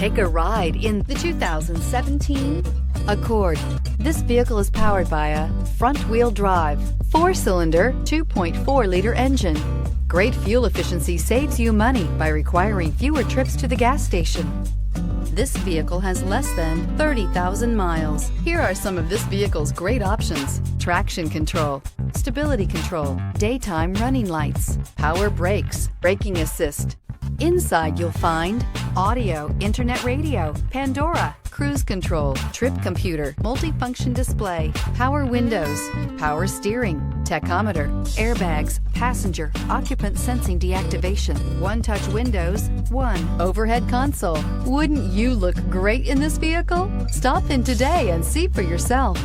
Take a ride in the 2017 Accord. This vehicle is powered by a front-wheel drive, 4-cylinder, 2.4-liter engine. Great fuel efficiency saves you money by requiring fewer trips to the gas station. This vehicle has less than 30,000 miles. Here are some of this vehicle's great options: traction control, stability control, daytime running lights, power brakes, braking assist. Inside you'll find audio, internet radio, Pandora, cruise control, trip computer, multifunction display, power windows, power steering, tachometer, airbags, passenger, occupant sensing deactivation, one-touch windows, one overhead console. Wouldn't you look great in this vehicle? Stop in today and see for yourself.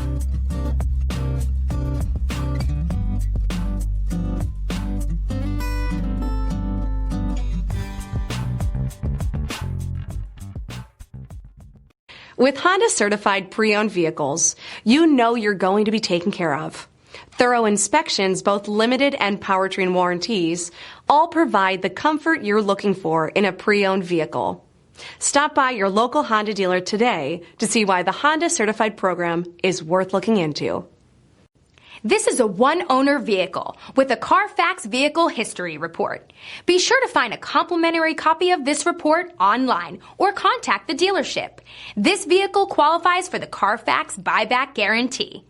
With Honda certified pre-owned vehicles, you know you're going to be taken care of. Thorough inspections, both limited and powertrain warranties, all provide the comfort you're looking for in a pre-owned vehicle. Stop by your local Honda dealer today to see why the Honda certified program is worth looking into. This is a one-owner vehicle with a Carfax Vehicle History Report. Be sure to find a complimentary copy of this report online or contact the dealership. This vehicle qualifies for the Carfax Buyback Guarantee.